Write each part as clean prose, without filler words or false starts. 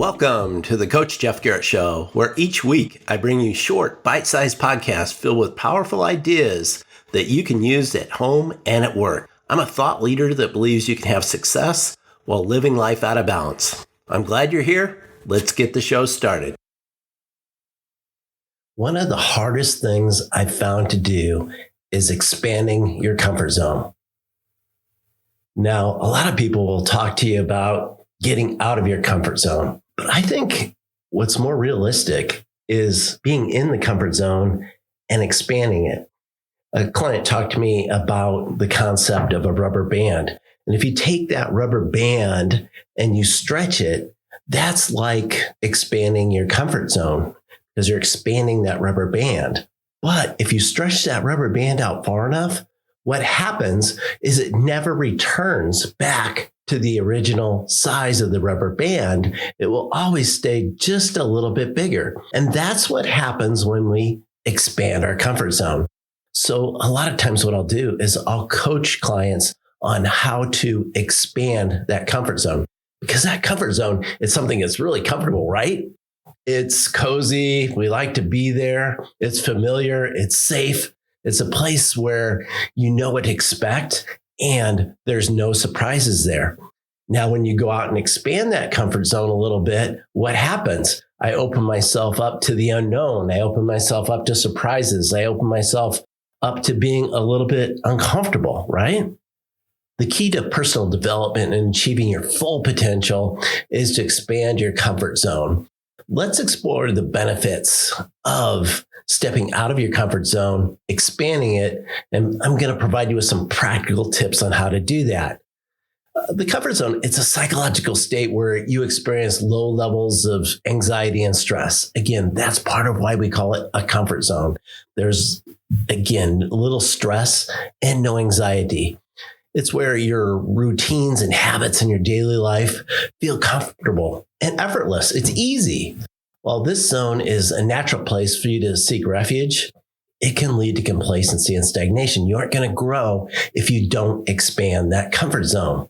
Welcome to the Coach Jeff Garrett Show, where each week I bring you short, bite-sized podcasts filled with powerful ideas that you can use at home and at work. I'm a thought leader that believes you can have success while living life out of balance. I'm glad you're here. Let's get the show started. One of the hardest things I've found to do is expanding your comfort zone. Now, a lot of people will talk to you about getting out of your comfort zone. But I think what's more realistic is being in the comfort zone and expanding it. A client talked to me about the concept of a rubber band. And if you take that rubber band and you stretch it, that's like expanding your comfort zone because you're expanding that rubber band. But if you stretch that rubber band out far enough, what happens is it never returns back to the original size of the rubber band. It will always stay just a little bit bigger. And that's what happens when we expand our comfort zone. So a lot of times what I'll do is I'll coach clients on how to expand that comfort zone, because that comfort zone is something that's really comfortable, right? It's cozy. We like to be there. It's familiar. It's safe. It's a place where you know what to expect and there's no surprises there. Now, when you go out and expand that comfort zone a little bit, what happens? I open myself up to the unknown. I open myself up to surprises. I open myself up to being a little bit uncomfortable, right? The key to personal development and achieving your full potential is to expand your comfort zone. Let's explore the benefits of stepping out of your comfort zone, expanding it, and I'm going to provide you with some practical tips on how to do that. The comfort zone, it's a psychological state where you experience low levels of anxiety and stress. Again, that's part of why we call it a comfort zone. There's, again, little stress and no anxiety. It's where your routines and habits in your daily life feel comfortable and effortless. It's easy. While this zone is a natural place for you to seek refuge, it can lead to complacency and stagnation. You aren't going to grow if you don't expand that comfort zone.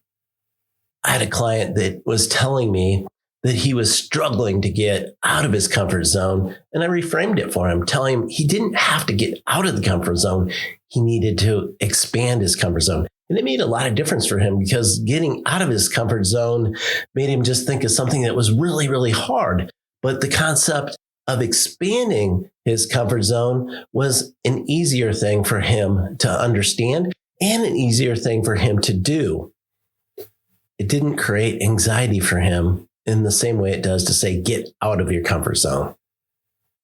I had a client that was telling me that he was struggling to get out of his comfort zone, and I reframed it for him, telling him he didn't have to get out of the comfort zone. He needed to expand his comfort zone. And it made a lot of difference for him because getting out of his comfort zone made him just think of something that was really, really hard. But the concept of expanding his comfort zone was an easier thing for him to understand and an easier thing for him to do. It didn't create anxiety for him in the same way it does to say, get out of your comfort zone.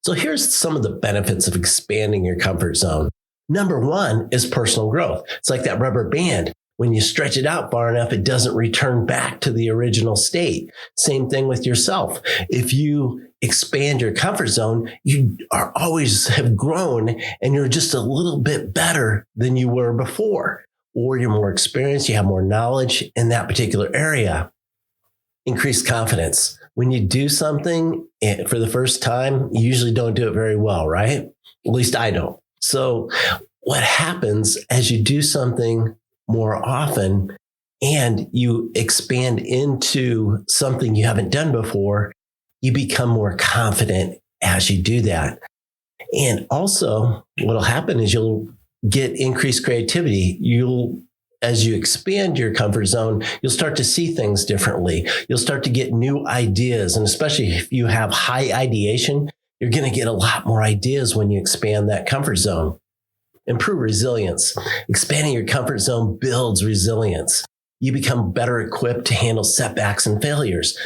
So here's some of the benefits of expanding your comfort zone. Number one is personal growth. It's like that rubber band. When you stretch it out far enough, it doesn't return back to the original state. Same thing with yourself. If you expand your comfort zone, you are always have grown and you're just a little bit better than you were before, or you're more experienced, you have more knowledge in that particular area. Increased confidence. When you do something for the first time, you usually don't do it very well, right? At least I don't. So what happens as you do something more often and you expand into something you haven't done before, you become more confident as you do that. And also what'll happen is you'll get increased creativity. As you expand your comfort zone, you'll start to see things differently. You'll start to get new ideas. And especially if you have high ideation, you're going to get a lot more ideas when you expand that comfort zone. Improve resilience. Expanding your comfort zone builds resilience. You become better equipped to handle setbacks and failures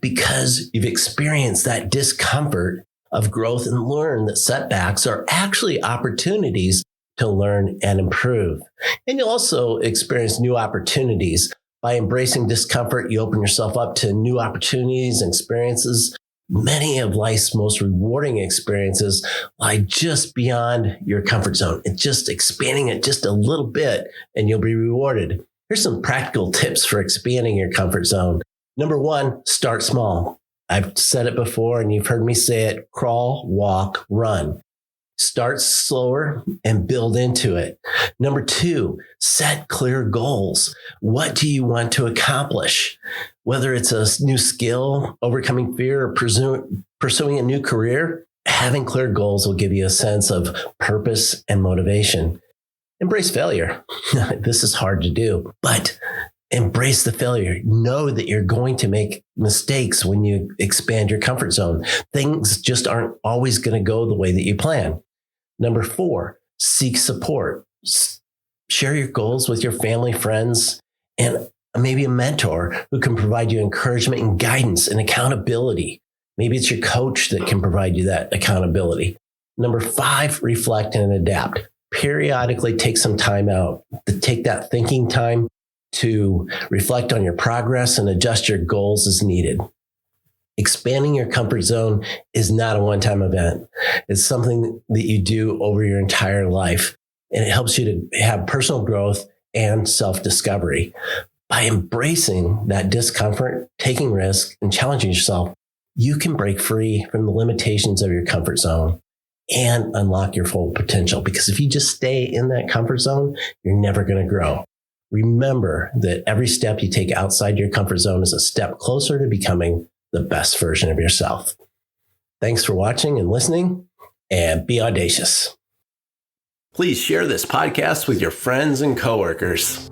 because you've experienced that discomfort of growth and learn that setbacks are actually opportunities to learn and improve. And you'll also experience new opportunities. By embracing discomfort, you open yourself up to new opportunities and experiences. Many of life's most rewarding experiences lie just beyond your comfort zone. It's just expanding it just a little bit and you'll be rewarded. Here's some practical tips for expanding your comfort zone. Number one, start small. I've said it before and you've heard me say it, crawl, walk, run. Start slower and build into it. Number 2, set clear goals. What do you want to accomplish? Whether it's a new skill, overcoming fear, or pursuing a new career, having clear goals will give you a sense of purpose and motivation. Embrace failure. This is hard to do, but embrace the failure. Know that you're going to make mistakes when you expand your comfort zone. Things just aren't always going to go the way that you plan. Number 4, seek support. Share your goals with your family, friends, and maybe a mentor who can provide you encouragement and guidance and accountability. Maybe it's your coach that can provide you that accountability. Number 5, reflect and adapt. Periodically take some time out to take that thinking time to reflect on your progress and adjust your goals as needed. Expanding your comfort zone is not a one-time event. It's something that you do over your entire life, and it helps you to have personal growth and self-discovery. By embracing that discomfort, taking risks, and challenging yourself, you can break free from the limitations of your comfort zone and unlock your full potential. Because if you just stay in that comfort zone, you're never going to grow. Remember that every step you take outside your comfort zone is a step closer to becoming the best version of yourself. Thanks for watching and listening, and be audacious. Please share this podcast with your friends and coworkers.